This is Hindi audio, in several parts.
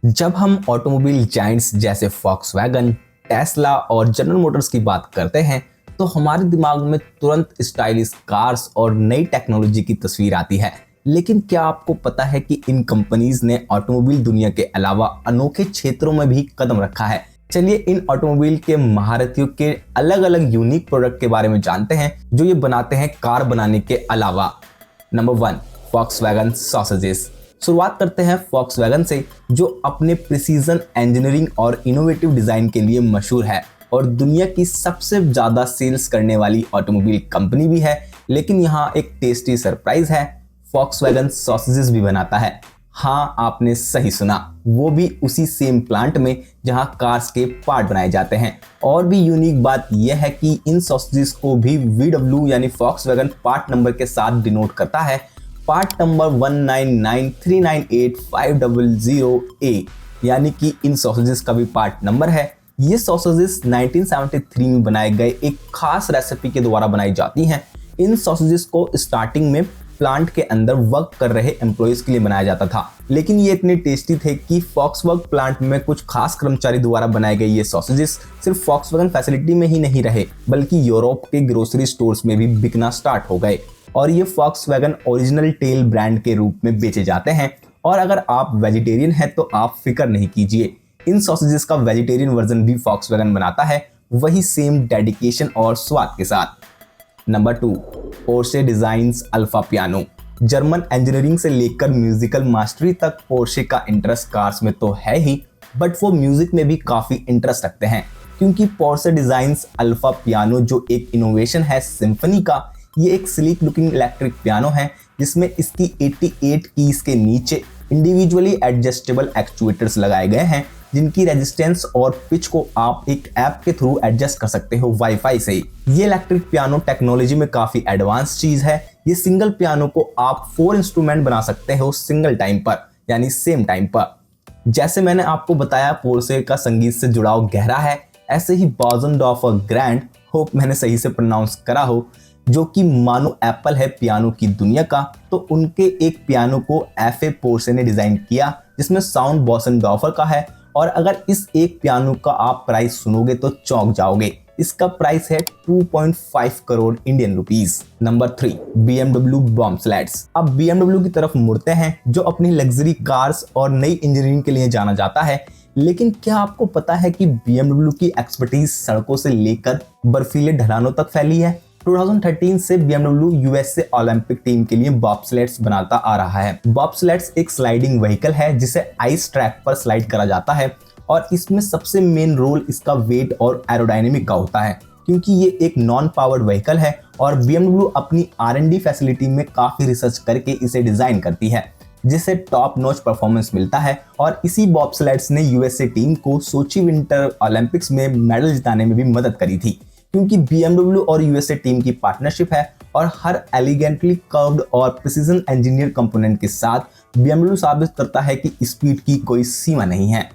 जब हम ऑटोमोबाइल जायंट्स जैसे फॉक्सवैगन, टेस्ला और जनरल मोटर्स की बात करते हैं तो हमारे दिमाग में तुरंत स्टाइलिश कार्स और नई टेक्नोलॉजी की तस्वीर आती है। लेकिन क्या आपको पता है कि इन कंपनीज ने ऑटोमोबाइल दुनिया के अलावा अनोखे क्षेत्रों में भी कदम रखा है। चलिए इन ऑटोमोबाइल के महारथियों के अलग अलग यूनिक प्रोडक्ट के बारे में जानते हैं जो ये बनाते हैं कार बनाने के अलावा। Number 1, Volkswagen sausages. शुरुआत करते हैं फॉक्सवैगन से, जो अपने प्रिसीजन इंजीनियरिंग और इनोवेटिव डिजाइन के लिए मशहूर है और दुनिया की सबसे ज्यादा सेल्स करने वाली ऑटोमोबाइल कंपनी भी है। लेकिन यहाँ एक टेस्टी सरप्राइज है, फॉक्सवैगन सॉसेजेस भी बनाता है। हाँ, आपने सही सुना, वो भी उसी सेम प्लांट में जहां कार्स के पार्ट बनाए जाते हैं। और भी यूनिक बात यह है कि इन सॉसेजेस को भी VW यानी फॉक्सवैगन पार्ट नंबर के साथ डिनोट करता है। पार्ट नंबर 1993988500A यानी कि इन सॉसेजेस का भी पार्ट नंबर है। ये सॉसेजेस 1973 में बनाए गए एक खास रेसिपी के द्वारा बनाई जाती हैं। इन सॉसेजेस को स्टार्टिंग में प्लांट के अंदर वर्क कर रहे एम्प्लॉइज के लिए बनाया जाता था, लेकिन ये इतने टेस्टी थे कि फॉक्सवैगन प्लांट में कुछ खास कर्मचारी द्वारा बनाए गए ये सॉसेजेस सिर्फ फॉक्सवैगन फैसिलिटी में ही नहीं रहे, बल्कि यूरोप के ग्रोसरी स्टोर्स में भी बिकना स्टार्ट हो गए और ये फॉक्सवैगन ओरिजिनल टेल ब्रांड के रूप में बेचे जाते हैं। और अगर आप वेजिटेरियन हैं तो आप फिक्र नहीं कीजिए, इन सॉसेजेस का वेजिटेरियन वर्जन भी फॉक्सवैगन बनाता है, वही सेम डेडिकेशन और स्वाद के साथ। Number 2, Porsche designs alpha piano. German engineering से लेकर म्यूजिकल मास्टरी तक पोर्शे का इंटरेस्ट कार्स में तो है ही, बट वो म्यूजिक में भी काफी इंटरेस्ट रखते हैं, क्योंकि पोर्शे डिजाइन्स अल्फा पियानो जो एक इनोवेशन है सिम्फनी का, ये एक स्लीक लुकिंग इलेक्ट्रिक पियानो है जिसमें इसकी 88 कीज के नीचे इंडिविजुअली एडजस्टेबल एक्चुएटर्स लगाए गए हैं, जिनकी रेजिस्टेंस और पिच को आप एक ऐप के थ्रू एडजस्ट कर सकते हो वाईफाई से। ये इलेक्ट्रिक पियानो टेक्नोलॉजी में काफी एडवांस चीज है। ये सिंगल पियानो को आप 4 इंस्ट्रूमेंट बना सकते हो सिंगल टाइम पर, यानी सेम टाइम पर। जैसे मैंने आपको बताया पोर्शे का संगीत से जुड़ाव गहरा है, ऐसे ही बॉजनडॉर्फर ग्रैंड, होप मैंने सही से प्रोनाउंस करा हो, जो कि मानो एप्पल है पियानो की दुनिया का, तो उनके एक पियानो को एफए पोर्शे ने डिजाइन किया जिसमें साउंड बॉजनडॉर्फर का है। और अगर इस एक पियानो का आप प्राइस सुनोगे तो चौंक जाओगे। इसका प्राइस है 2.5 crore Indian rupees. Number 3, BMW bobsleds. अब BMW की तरफ मुड़ते हैं, जो अपनी लग्जरी कार्स और नई इंजीनियरिंग के लिए जाना जाता है। लेकिन क्या आपको पता है कि BMW की एक्सपर्टीज सड़कों से लेकर बर्फीले ढलानों तक फैली है। 2013 से BMW USA ओलंपिक टीम के लिए बॉब्स्लेड्स बनाता आ रहा है। बॉब्स्लेड्स एक स्लाइडिंग व्हीकल है जिसे आइस ट्रैक पर स्लाइड करा जाता है और इसमें सबसे मेन रोल इसका वेट और एरोडायनेमिक का होता है, क्योंकि ये एक नॉन पावर्ड व्हीकल है और BMW अपनी R&D फैसिलिटी में काफी रिसर्च करके इसे डिजाइन करती है, जिससे टॉप नॉच परफॉर्मेंस मिलता है। और इसी बॉब्स्लेड्स ने USA टीम को सोची विंटर ओलंपिक्स में मेडल जिताने में भी मदद करी थी, क्योंकि BMW और USA टीम की पार्टनरशिप है और हर एलिगेंटली कर्व्ड और प्रिसीजन इंजीनियर कंपोनेंट के साथ BMW साबित करता है कि स्पीड की कोई सीमा नहीं है।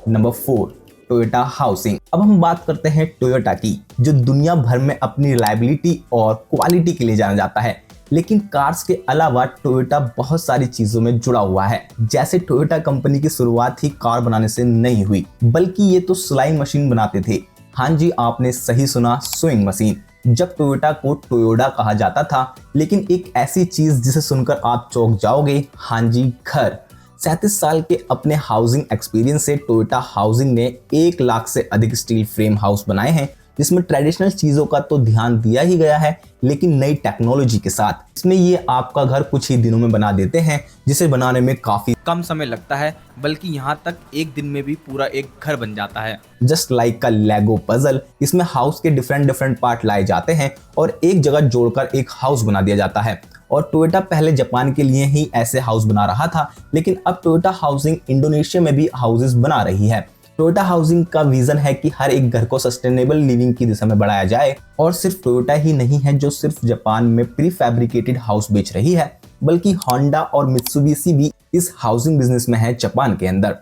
Number 4, Toyota housing. अब हम बात करते हैं टोयोटा की, जो दुनिया भर में अपनी रिलायबिलिटी और क्वालिटी के लिए जाना जाता है। लेकिन कार्स के अलावा टोयोटा बहुत सारी चीजों में जुड़ा हुआ है। जैसे टोयोटा कंपनी की शुरुआत ही कार बनाने से नहीं हुई, बल्कि ये तो सिलाई मशीन बनाते थे। हाँ जी, आपने सही सुना, सोइंग मशीन। जब टोयोटा को टोयोडा कहा जाता था, लेकिन एक ऐसी चीज जिसे सुनकर आप चौंक जाओगे, हाँ जी, घर। 37 साल के अपने हाउसिंग एक्सपीरियंस से टोयोटा हाउसिंग ने 1 लाख से अधिक स्टील फ्रेम हाउस बनाए हैं, जिसमें ट्रेडिशनल चीजों का तो ध्यान दिया ही गया है, लेकिन नई टेक्नोलॉजी के साथ। इसमें ये आपका घर कुछ ही दिनों में बना देते हैं, जिसे बनाने में काफी कम समय लगता है, बल्कि यहाँ तक एक दिन में भी पूरा एक घर बन जाता है। जस्ट लाइक का लेगो पजल, इसमें हाउस के डिफरेंट पार्ट लाए जाते हैं और एक जगह जोड़कर एक हाउस बना दिया जाता है। और टोयोटा पहले जापान के लिए ही ऐसे हाउस बना रहा था, लेकिन अब टोयोटा हाउसिंग इंडोनेशिया में भी हाउसेस बना रही है। टोयोटा हाउसिंग का विजन है कि हर एक घर को सस्टेनेबल लिविंग की दिशा में बढ़ाया जाए। और सिर्फ टोयोटा ही नहीं है जो सिर्फ जापान में प्री फैब्रिकेटेड हाउस बेच रही है, बल्कि होंडा और मित्सुबिशी भी इस हाउसिंग बिजनेस में है जापान के अंदर।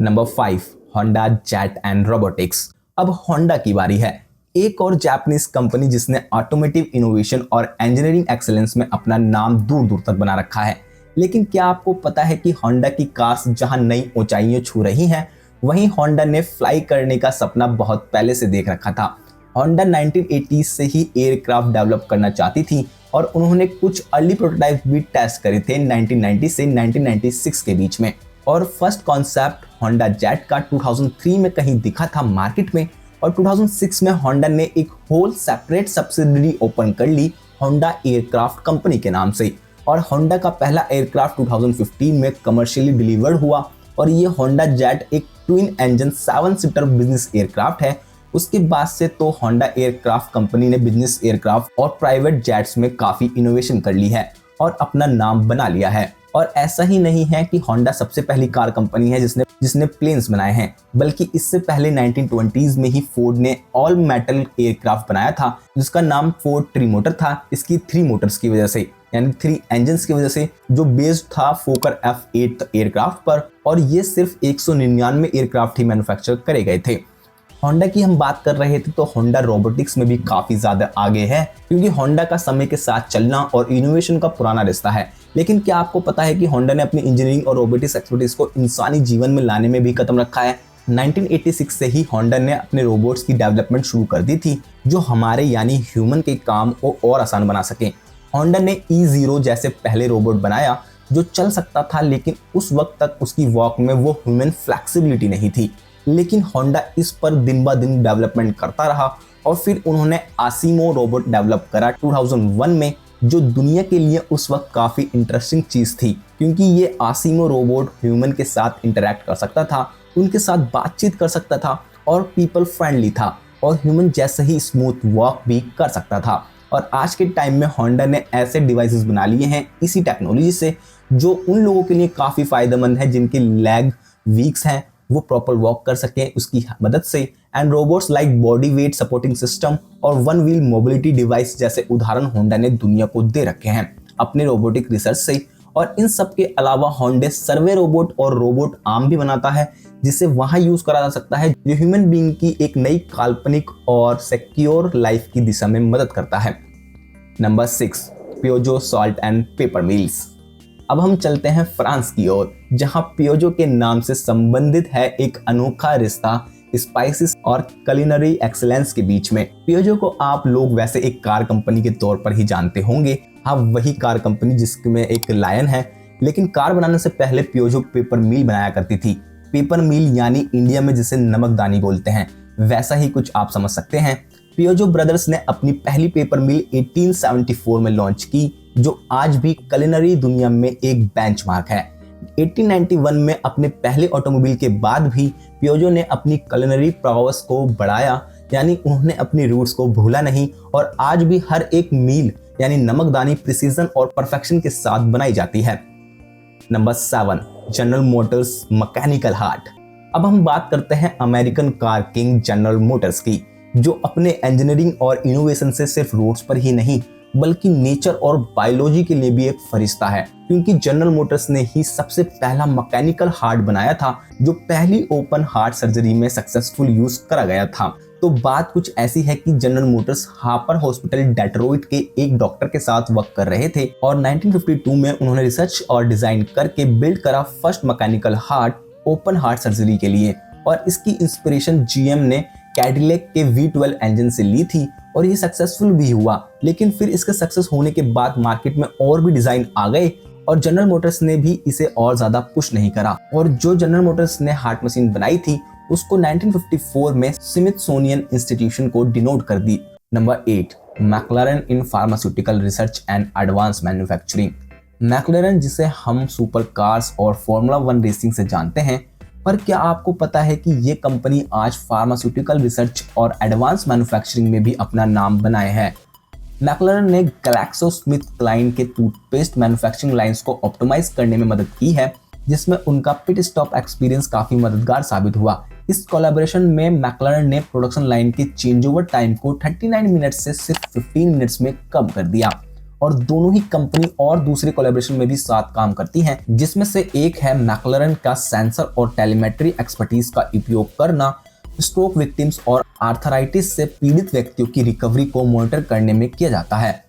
Number 5, Honda jet and robotics. अब होंडा की बारी है, एक और जापानीज कंपनी जिसने ऑटोमोटिव इनोवेशन और इंजीनियरिंग एक्सेलेंस में अपना नाम दूर दूर तक बना रखा है। लेकिन क्या आपको पता है कि होंडा की कार्स जहां नई ऊंचाइयां छू रही हैं, वहीं होंडा ने फ्लाई करने का सपना बहुत पहले से देख रखा था। होंडा 1980 से ही एयरक्राफ्ट डेवलप करना चाहती थी और उन्होंने कुछ अर्ली प्रोटोटाइप भी टेस्ट करे थे 1990 से 1996 के बीच में। और फर्स्ट कॉन्सेप्ट होंडा जेट का 2003 में कहीं दिखा था मार्केट में, और 2006 में होंडा ने एक होल सेपरेट सब्सिडरी ओपन कर ली होंडा एयरक्राफ्ट कंपनी के नाम से। और होंडा का पहला एयरक्राफ्ट 2015 में कमर्शियली डिलीवर्ड हुआ, और ये होंडा जेट एक twin engine 7 seater business aircraft है। उसके बाद से तो होंडा एयरक्राफ्ट कंपनी ने बिजनेस एयरक्राफ्ट और प्राइवेट जेट्स में काफी इनोवेशन कर ली है और अपना नाम बना लिया है। और ऐसा ही नहीं है कि होंडा सबसे पहली कार कंपनी है जिसने प्लेन्स बनाए हैं, बल्कि इससे पहले 1920s में ही फोर्ड ने ऑल मेटल एयरक्राफ्ट बनाया था, जिसका नाम फोर्ड ट्री मोटर था। इसकी 3 मोटर्स की वजह से, यानी 3 इंजन्स की वजह से, जो बेस्ड था फोकर F8 एयरक्राफ्ट पर। और ये सिर्फ 199 एयरक्राफ्ट ही मैन्युफैक्चर करे गए थे। होंडा की हम बात कर रहे थे तो होंडा रोबोटिक्स में भी काफी ज्यादा आगे है, क्योंकि होंडा का समय के साथ चलना और इनोवेशन का पुराना रिश्ता है। लेकिन क्या आपको पता है कि होंडा ने अपनी इंजीनियरिंग और रोबोटिक्स एक्सपर्टीज को इंसानी जीवन में लाने में भी कदम रखा है। 1986 से ही होंडा ने अपने रोबोट्स की डेवलपमेंट शुरू कर दी थी, जो हमारे यानी ह्यूमन के काम को और आसान बना सके। होंडा ने E0 जैसे पहले रोबोट बनाया जो चल सकता था, लेकिन उस वक्त तक उसकी वॉक में वो ह्यूमन फ्लेक्सिबिलिटी नहीं थी। लेकिन होंडा इस पर दिन ब दिन डेवलपमेंट करता रहा, और फिर उन्होंने आसिमो रोबोट डेवलप करा 2001 में, जो दुनिया के लिए उस वक्त काफ़ी इंटरेस्टिंग चीज़ थी, क्योंकि ये आसिमो रोबोट ह्यूमन के साथ इंटरैक्ट कर सकता था, उनके साथ बातचीत कर सकता था और पीपल फ्रेंडली था, और ह्यूमन जैसे ही स्मूथ वॉक भी कर सकता था। और आज के टाइम में होंडा ने ऐसे डिवाइसेस बना लिए हैं इसी टेक्नोलॉजी से, जो उन लोगों के लिए काफ़ी फ़ायदेमंद है जिनके लेग वीक्स हैं, वो प्रॉपर वॉक कर सकें उसकी मदद से। And robots like body weight supporting system और वन व्हील मोबिलिटी डिवाइस जैसे उदाहरण होंडा ने दुनिया को दे रखे हैं अपने रोबोटिक रिसर्च से। और इन सब के अलावा होंडा सर्वे रोबोट और रोबोट आर्म भी बनाता है, जिसे वहां यूज करा जा सकता है जो ह्यूमन बीइंग की एक नई काल्पनिक और सिक्योर लाइफ की दिशा में मदद करता है। Number 6, Peugeot salt and pepper mills. अब हम चलते हैं फ्रांस की ओर, जहां पियोजो के नाम से संबंधित है एक अनोखा रिश्ता स्पाइसेस और कुलिनरी एक्सीलेंस के बीच में। पियोजो को आप लोग वैसे एक कार कंपनी के तौर पर ही जानते होंगे। हाँ, वही कार कंपनी जिसमें एक लायन है। लेकिन कार बनाने से पहले पियोजो पेपर मिल बनाया करती थी। पेपर मिल यानी इंडिया में जिसे नमकदानी बोलते हैं, वैसा ही कुछ आप समझ सकते हैं। पियोजो ब्रदर्स ने अपनी पहली पेपर मिल 1874 में लॉन्च की, जो आज भी कुलिनरी दुनिया में एक बेंचमार्क है। 1891 में अपने पहले ऑटोमोबाइल के बाद भी पियोजो ने अपनी कुलिनरी प्रवास को बढ़ाया, यानी उन्होंने अपनी रूट्स को भूला नहीं, और आज भी हर एक मील यानी नमकदानी प्रिसीजन और परफेक्शन के साथ बनाई जाती है। Number 7, general Motors mechanical heart. अब हम बात करते हैं American car king general Motors की, जो अपने इंजीनियरिंग और इनोवेशन से सिर्फ रोड्स पर ही नहीं बल्कि नेचर और बायोलॉजी के लिए भी एक फरिश्ता है, क्योंकि जनरल मोटर्स ने ही सबसे पहला मैकेनिकल हार्ट बनाया था, जो पहली ओपन हार्ट सर्जरी में सक्सेसफुल यूज करा गया था। तो बात कुछ ऐसी है कि general Motors Harper hospital Detroit के एक डॉक्टर के साथ वर्क कर रहे थे, और 1952 में उन्होंने रिसर्च और डिजाइन करके बिल्ड करा first mechanical heart open heart surgery के लिए। और इसकी इंस्पिरेशन जीएम ने कैडिलैक के V12 इंजन से ली थी, और ये सक्सेसफुल भी हुआ। लेकिन फिर इसके सक्सेस होने के बाद मार्केट में और भी डिजाइन आ गए, और जनरल मोटर्स ने भी इसे और ज्यादा पुश नहीं करा, और जो जनरल मोटर्स ने हार्ट मशीन बनाई थी उसको 1954 में स्मिथसोनियन इंस्टीट्यूशन को डिनोट कर दी। Number 8, McLaren in pharmaceutical research and advance manufacturing. McLaren, जिसे हम सुपर कार्स और फॉर्मूला 1 रेसिंग से जानते हैं, पर क्या आपको पता है कि ये कंपनी आज फार्मास्यूटिकल रिसर्च और एडवांस मैन्युफैक्चरिंग में भी अपना नाम बनाए है। मैक्लारेन ने ग्लैक्सोस्मिथक्लाइन के टूथपेस्ट मैन्युफैक्चरिंग लाइंस को ऑप्टिमाइज करने में मदद की है, जिसमें उनका पिट स्टॉप एक्सपीरियंस काफी मददगार साबित हुआ। इस कोलैबोरेशन में मैक्लारेन ने प्रोडक्शन लाइन के चेंज ओवर टाइम को 39 मिनट्स से सिर्फ 15 मिनट्स में कम कर दिया। और दोनों ही कंपनी और दूसरे कोलैबोरेशन में भी साथ काम करती हैं, जिसमें से एक है मैक्लारेन का सेंसर और टेलीमेट्री एक्सपर्टीज का उपयोग करना स्ट्रोक विक्टिम्स और आर्थराइटिस से पीड़ित व्यक्तियों की रिकवरी को मॉनिटर करने में किया जाता है।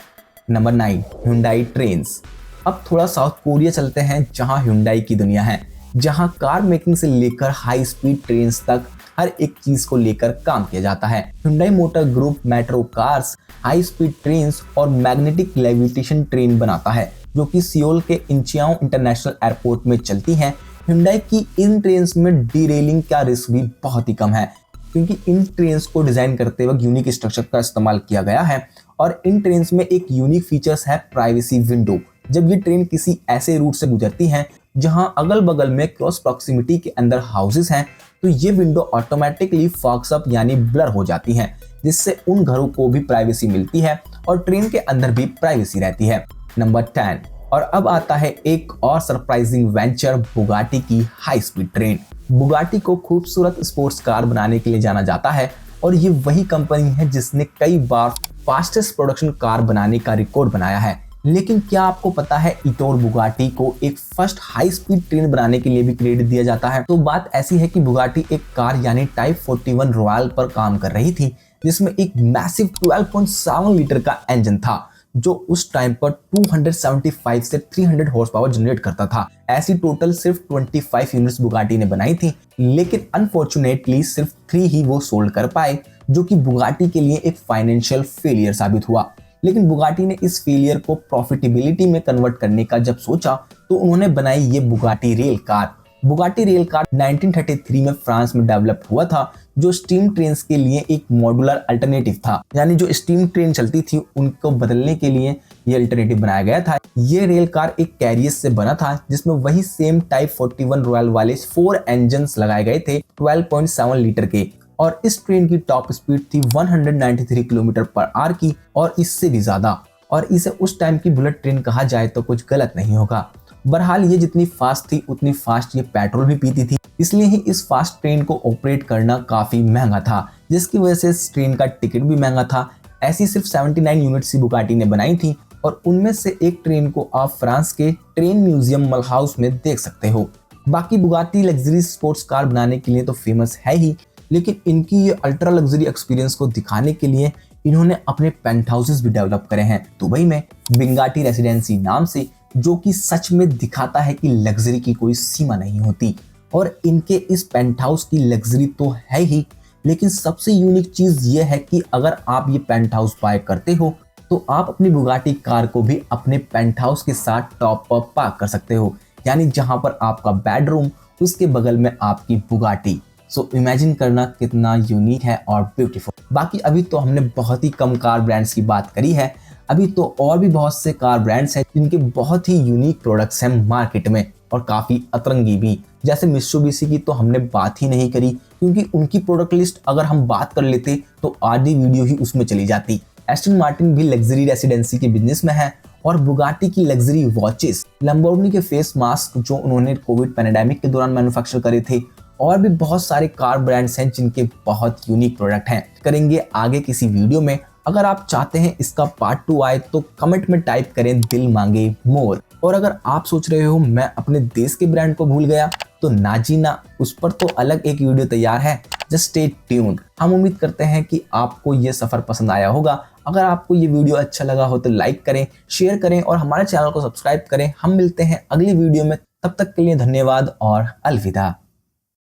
Number 9, Hyundai trains. अब थोड़ा साउथ कोरिया चलते हैं, जहां Hyundai की दुनिया है, जहां कार मेकिंग से लेकर हाई स्पीड ट्रेन तक हर एक चीज को लेकर काम किया जाता है। Hyundai motor group metro cars, high speed train और मैग्नेटिक लेविटेशन ट्रेन बनाता है, जो कि सियोल के इंचियों इंटरनेशनल एयरपोर्ट में चलती हैं। Hyundai की इन ट्रेन में डीरेलिंग का रिस्क भी बहुत ही कम है, क्योंकि इन ट्रेन को डिजाइन करते वक्त यूनिक स्ट्रक्चर का इस्तेमाल किया गया है। और इन ट्रेन में एक यूनिक फीचर्स है प्राइवेसी विंडो। जब ये ट्रेन किसी ऐसे रूट से गुजरती हैं जहां अगल बगल में क्रॉस प्रॉक्सिमिटी के अंदर हाउसेस हैं, तो ये विंडो ऑटोमेटिकली फॉक्स अप यानी ब्लर हो जाती हैं, जिससे उन घरों को भी प्राइवेसी मिलती है और ट्रेन के अंदर भी प्राइवेसी रहती है। नंबर 10। और अब आता है एक और सरप्राइजिंग वेंचर, बुगाटी की हाई स्पीड ट्रेन। बुगाटी को खूबसूरत स्पोर्ट्स कार बनाने के लिए जाना जाता है और ये वही कंपनी है जिसने कई बार फास्टेस्ट प्रोडक्शन कार बनाने का रिकॉर्ड बनाया है। लेकिन क्या आपको पता है इटोर बुगाटी को एक फर्स्ट हाई स्पीड ट्रेन बनाने के लिए भी क्रेडिट दिया जाता है? तो बात ऐसी है कि बुगाटी एक कार यानी टाइप 41 रॉयल पर काम कर रही थी, जिसमें एक मैसिव 12.7 लीटर का इंजन था, जो उस टाइम पर 275 से 300 हॉर्स पावर जनरेट करता था। ऐसी टोटल सिर्फ 25 यूनिट्स बुगाटी ने बनाई थी, लेकिन अनफॉर्चुनेटली सिर्फ 3 ही वो सोल्ड कर पाए, जो कि बुगाटी के लिए एक फाइनेंशियल फेलियर साबित हुआ। लेकिन बुगाटी ने इस फेलियर को प्रॉफिटेबिलिटी में कन्वर्ट करने का जब सोचा, तो उन्होंने बनाई ये Bugatti rail car. Bugatti rail car 1933 में फ्रांस में डेवलप हुआ था, जो स्टीम ट्रेन के लिए एक मॉड्यूलर अल्टरनेटिव था, यानी जो स्टीम ट्रेन चलती थी उनको बदलने के लिए ये अल्टरनेटिव बनाया गया था। ये रेल कार एक कैरियर से बना था, जिसमें वही सेम टाइप 41 रॉयल वाले 4 इंजन लगाए गए थे 12.7 लीटर के, और इस ट्रेन की टॉप स्पीड थी 193 किलोमीटर पर आवर की, और इससे भी ज्यादा। और इसे उस टाइम की बुलेट ट्रेन कहा जाए तो कुछ गलत नहीं होगा। बहरहाल ये जितनी फास्ट थी उतनी फास्ट ये पेट्रोल भी पीती थी, इसलिए ही इस फास्ट ट्रेन को ऑपरेट करना काफी महंगा था, जिसकी वजह से इस ट्रेन का टिकट भी महंगा था। ऐसी सिर्फ 79 यूनिट्स ही बुगाटी ने बनाई थी, और उनमें से एक ट्रेन को आप फ्रांस के ट्रेन म्यूजियम मलहाउस में देख सकते हो। बाकी बुगाटी लग्जरी स्पोर्ट्स कार बनाने के लिए तो फेमस है ही, लेकिन इनकी ये अल्ट्रा लग्जरी एक्सपीरियंस को दिखाने के लिए इन्होंने अपने पेंट हाउसेस भी डेवलप करे हैं दुबई में, बिंगाटी रेसिडेंसी नाम से, जो कि सच में दिखाता है कि लग्जरी की कोई सीमा नहीं होती। और इनके इस पेंट हाउस की लग्जरी तो है ही, लेकिन सबसे यूनिक चीज ये है कि अगर आप ये पेंट हाउस बाय करते हो, तो आप अपनी बुगाटी कार को भी अपने पेंट हाउस के साथ टॉप पर पार्क कर सकते हो, यानी जहां पर आपका बेडरूम, उसके बगल में आपकी बुगाटी। सो इमेजिन करना कितना यूनिक है और ब्यूटीफुल। बाकी अभी तो हमने बहुत ही कम कार ब्रांड्स की बात करी है, अभी तो और भी बहुत से कार ब्रांड्स हैं जिनके बहुत ही यूनिक प्रोडक्ट्स हैं मार्केट में, और काफी अतरंगी भी। जैसे मित्सुबिशी की तो हमने बात ही नहीं करी, क्योंकि उनकी प्रोडक्ट लिस्ट अगर हम बात कर लेते तो आधी वीडियो ही उसमें चली जाती। एस्टन मार्टिन भी लग्जरी रेसिडेंसी के बिजनेस में है, और बुगाटी की लग्जरी वॉचेस, लैम्बोर्गिनी के फेस मास्क जो उन्होंने कोविड पैंडेमिक के दौरान मैन्युफैक्चर करे थे, और भी बहुत सारे कार ब्रांड्स हैं जिनके बहुत यूनिक प्रोडक्ट हैं। करेंगे आगे किसी वीडियो में। अगर आप चाहते हैं इसका पार्ट 2 आए तो कमेंट में टाइप करें दिल मांगे मोर। और अगर आप सोच रहे हो मैं अपने देश के ब्रांड को भूल गया, तो ना जी ना, उस पर तो अलग एक वीडियो तैयार है, जस्ट स्टे ट्यून्ड। हम उम्मीद करते हैं कि आपको ये सफर पसंद आया होगा। अगर आपको ये वीडियो अच्छा लगा हो तो लाइक करें, शेयर करें और हमारे चैनल को सब्सक्राइब करें। हम मिलते हैं अगली वीडियो में, तब तक के लिए धन्यवाद और अलविदा।